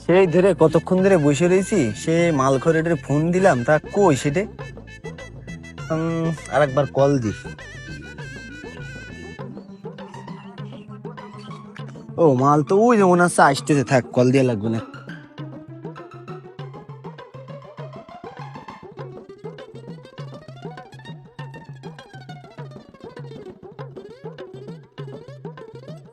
সেই ধরে কতক্ষণ ধরে বসে রয়েছি, সে মালখরের ফোন দিলাম, তা কই সেটে। আর একবার কল দি। ও মাল তো ওই যেমন আছে, আসতেছে, থাক কল দিয়ে লাগবে না।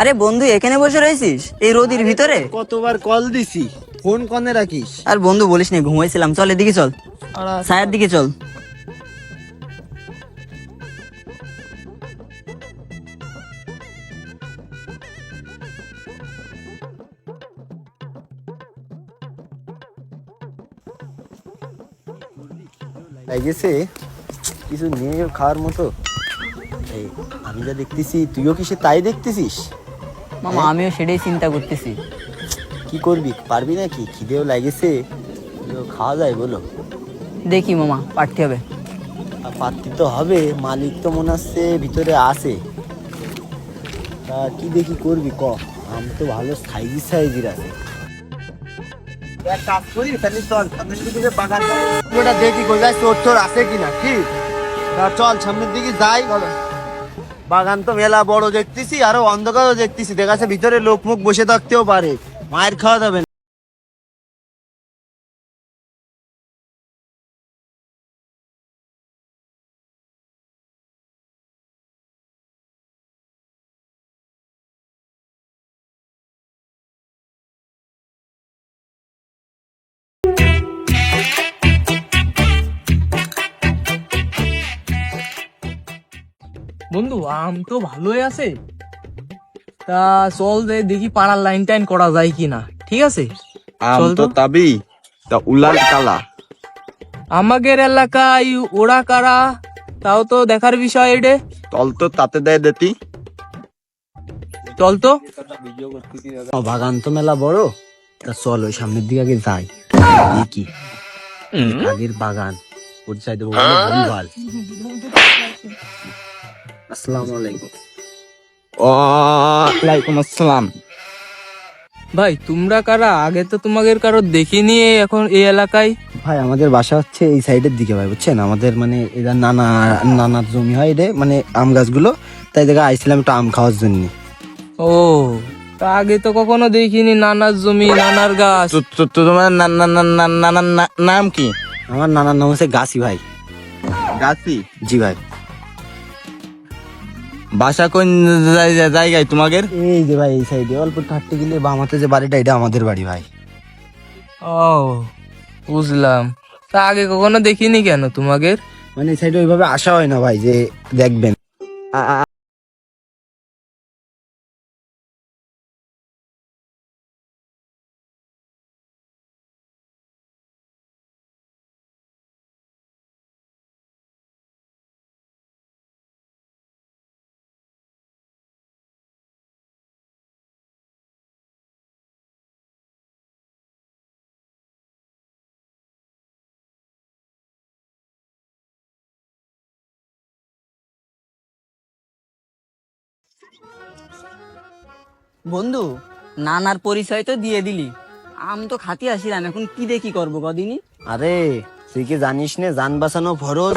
আরে বন্ধু, এখানে বসে রয়েছিস এই রোদির ভিতরে? কতবার কল দিছি, ফোন কনে রাখিস? আর বন্ধু বলিস না, ঘুমাইছিলাম। চল এদিকে চল, ছায়ার দিকে চল। গেছে কিছু নিয়ে খাওয়ার মতো। এই আমি যা দেখতেছি, তুইও কি সে তাই দেখতেছিস? মামা আমিও সেটাই চিন্তা করতেছি। কি করবি, পারবি নাকি? খিদেও লাগেছে, খাওয়া যায় বলো? দেখি মামা, পাঠতে হবে। পাত্তি তো হবে, মালিক তো মনে হচ্ছে ভিতরে আছে। তা কি দেখি করবি ক? আম তো ভালো সাইজি সাইজির আছে। এক কাজ করি, তাহলে চল সামনের দিকে বাগান পুরোটা দেখি কোথায় চোর টোর আছে কিনা। কি চল সামনের দিকে যাই। বাগান তো মেলা বড় দেখতেছি, আরো অন্ধকারও দেখতেছি, দেখাচ্ছে ভিতরে লোক মুখ বসে থাকতেও পারে, মায়ের খাওয়া যাবে না। বন্ধু, আম তো ভালোই আছে। তা চল যে দেখি পাড়ার লাইন টাইন করা যায় কিনা। ঠিক আছে, আম চল তো তো। তাবি তা উলাল কালা। আমাদের এলাকায় ওরা কারা, তাও তো দেখার বিষয় এডে। তল তো তাতে দেয় দেতি। চল তো। বাগান তো মেলা বড়, তা চল ওই সামনের দিকে আগে যাই, দেখি কাদের বাগান, ওর সাইডে ভুলভাল। আসসালামু আলাইকুম। ওয়ালাইকুম আসসালাম। ভাই তোমরা কারা? আগে তো তোমাদের কারো দেখিনি এখন এই এলাকায়। ভাই আমাদের বাসা হচ্ছে এই সাইডের দিকে ভাই, বুঝছেন? আমাদের মানে এরা নানার জমি হয় রে, মানে আম গাছগুলো, তাই জায়গায় আইছিলাম একটু আম খাওয়ার জন্য। ও, তা আগে তো কখনো দেখিনি। নানার জমি, নানার গাছ। তোমার নানার নাম কি? আমার নানার নাম হচ্ছে গাছি ভাই। গাছি? জি ভাই। বাসা কোন জায়গায় তোমাদের? এই যে ভাই এই সাইডে অল্প কাটতে গেলে বামাতে যে বাড়িটা, এটা আমাদের বাড়ি ভাই। ও বুঝলাম। তা আগে কখনো দেখিনি কেন তোমাদের? মানে এই সাইডে ওইভাবে আসা হয় না ভাই, যে দেখবেন। বন্ধু, নানার পরিচয় তো দিয়ে দিলি, আম তো খাতি আসিলাম, এখন কি দেখি করবো কদিনই। আরে তুই কি জানিস না, জান বাঁচানো ফরজ।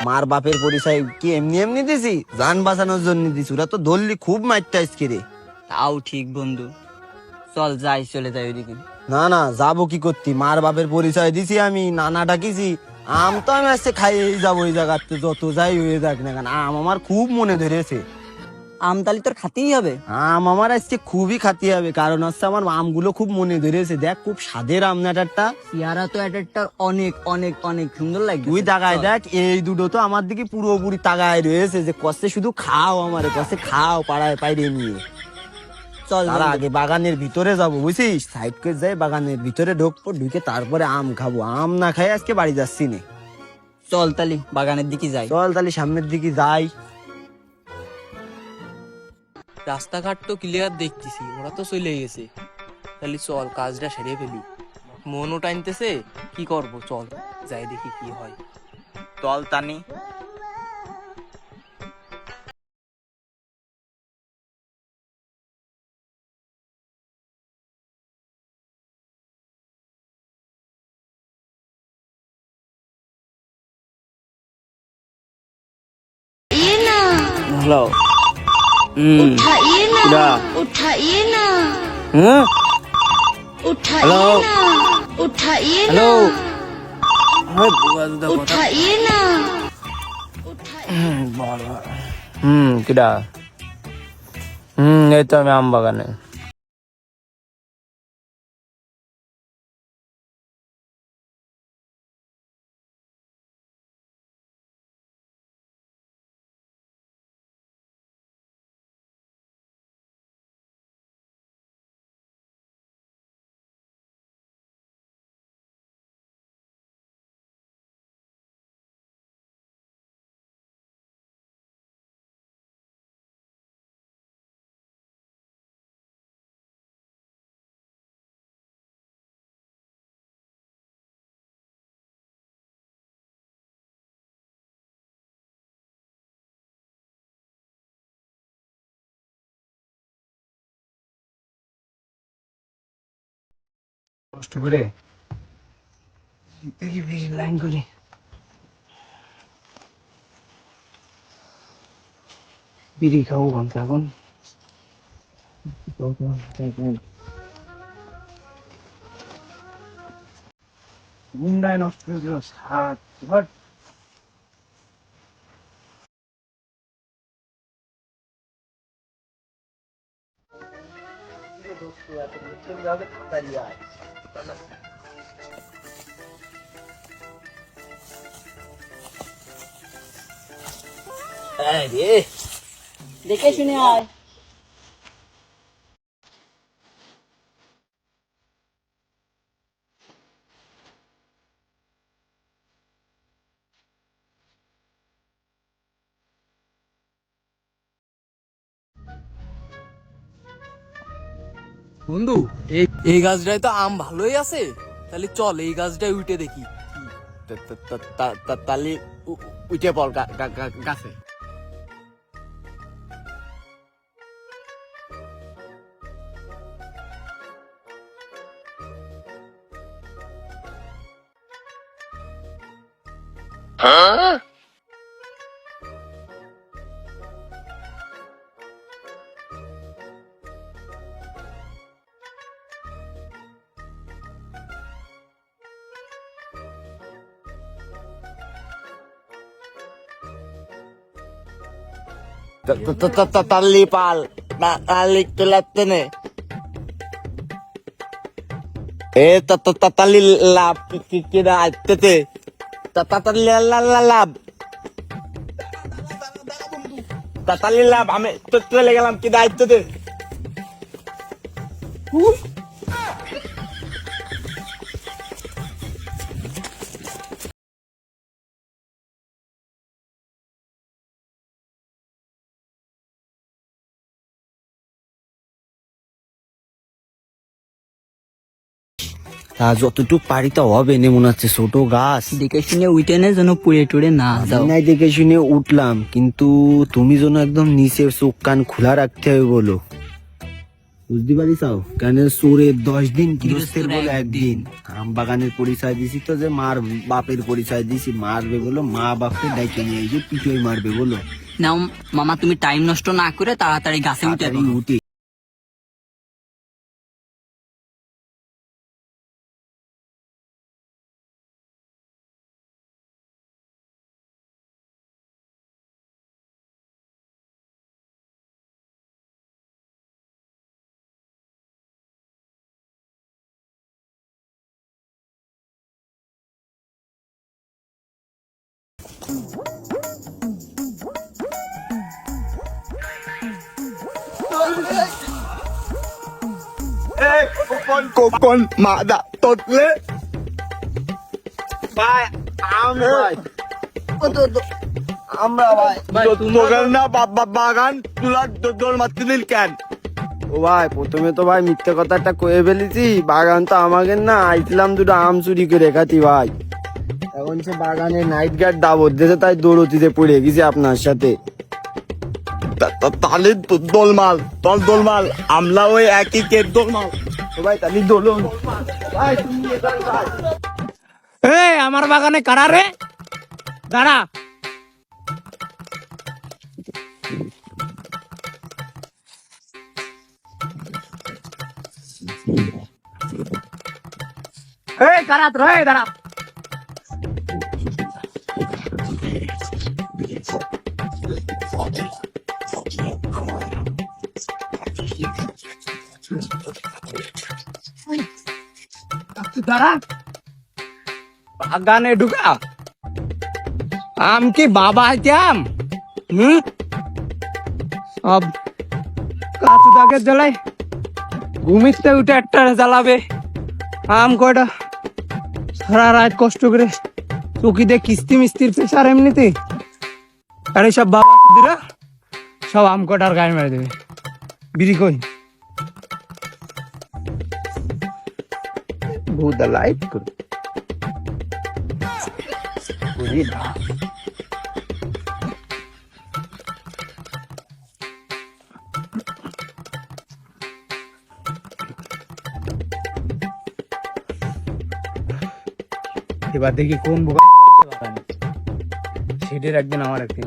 মার বাপের পরিচয় কি এমনি এমনি দিছি? জান বাঁচানোর জন্য দিছি। ওরা তো ধরলি খুব মারতে আজকে রে। তাও ঠিক বন্ধু, চল যাই, চলে যাই ওইদিকে। না না, যাবো কি করতি? মার বাপের পরিচয় দিছি আমি, নানা ডাকিছি। আম তো আমি আজকে খাইয়েই যাবো ওই জায়গাতে, যত যাই হয়ে যাক না কেন। আম আমার খুব মনে ধরেছে। আমতালি তোর খাতেই হবে। আম আমার আজকে খুবই খাতি হবে, কারণ হচ্ছে আমার আমগুলো খুব মনে ধরেছে। দেখ খুব স্বাদের আম নাটারটা। চেহারা তো একটা অনেক অনেক অনেক সুন্দর লাগবে। তুই তাকায় দেখ, এই দুটো তো আমার দিকে পুরোপুরি তাকায় রয়েছে, যে কষ্টে শুধু খাও, আমার কষ্টে খাও পাড়ায় পাইরে নিয়ে। চল তার বন্ধু। আগে বাগানের ভিতরে যাবো, বুঝছিস? সাইড করে যাই, বাগানের ভিতরে ঢুকবো, ঢুকে তারপরে আম খাবো। আম না খাই আজকে বাড়ি যাচ্ছি না। চল তালি বাগানের দিকে যাই। চল তাহলে সামনের দিকে যাই। রাস্তাঘাট তো ক্লিয়ার দেখতেছি, ওরা তো চলে গেছে। তাহলে চল কাজটা সেরে ফেলি। মনও টানতেছে, কি করব? চল যাই দেখি কি হয়। তল তানি। হ্যালো उठाइए ना क्या? उठाइए ना হ্যাঁ उठाइए हेलो? ना उठाइए হ্যালো ना उठाइए ना কিডা এই তো আমি আম বাগানে। কষ্ট করে দেখি বেশি লাইন করি বিড়ি খাবো ঘন্টা এখন গুন্ডায় নষ্ট হয়ে গেল সাত ঘর। দেখে শুনে আয়। বন্ধু এই এই গাছটায় তো আম ভালোই আছে, তাহলে চল এই গাছটায় উঠে দেখি। তালি উঠে পড় গাছে। Tali pal, tali tulatene. Tali lab, kira tete. Tali lab. Tali lab, ame tutle gelam kida tete. তা যতটুকু পারি তা হবে নে মনে হচ্ছে, ছোট গাছ। দেখে শুনে উঠে নে যেন পুড়ে টুড়ে না যাও। নাই দেখে শুনে উঠলাম, কিন্তু তুমি যেন একদম নিচে চোখ কান খোলা রাখতে হবে বলো, বুঝতে পারিসাও? কেন চোরের 10 দিন গৃহস্থের বলে একদিন। আম বাগানের পরিচয় দিছি তো, যে মার বাপের পরিচয় দিছি, মারবে বলো, মা বাপকে ডাইকে নিয়ে যে পিঠোই মারবে বলো। নাও মামা, তুমি টাইম নষ্ট না করে তাড়াতাড়ি গাছে উঠে তাড়াতাড়ি পড়ো। উঠে কোন মাদা তোতলে ভাই আমরা তোর না বাগান তুলা দোল মারতে দিল কেন? ও ভাই, প্রথমে তো ভাই মিথ্যে কথা একটা কয়ে ফেলেছি, বাগান তো আমাকে না, আইছিলাম দুটো আম চুরি করে খাতি ভাই। এখন সে বাগানে নাইট গার্ড দাবত দিয়েছে, তাই দৌড়তিতে পড়ে গেছি আপনার সাথে। তাহলে দোলমাল দোলমাল আমলা ওই একই কেক দোলমাল। ও ভাই তাহলে দোলন ভাই, তুমি এবার ভাই। এই আমার বাগানে কারা রে? দাঁড়া। এই দাঁড়া তো, এই দাঁড়া। দাঁড়া, বাগানে ঢুকা আম কি বাবা আইতাম? সব কাঁচু দাগের জ্বালাই ঘুমিতে উঠে একটা জ্বালাবে। আম কয়টা সারা রাত কষ্ট করে চকিতে কিস্তি মিস্তির পেশার এমনিতে, আর সব বাবা দিরা সব আম কটার গায়ে মেরে দেবে। বিড়ি কই ভূত লাইট করে বুঝি না। এবার দেখি কোন বোকা সেটার একদিন আমার একদিন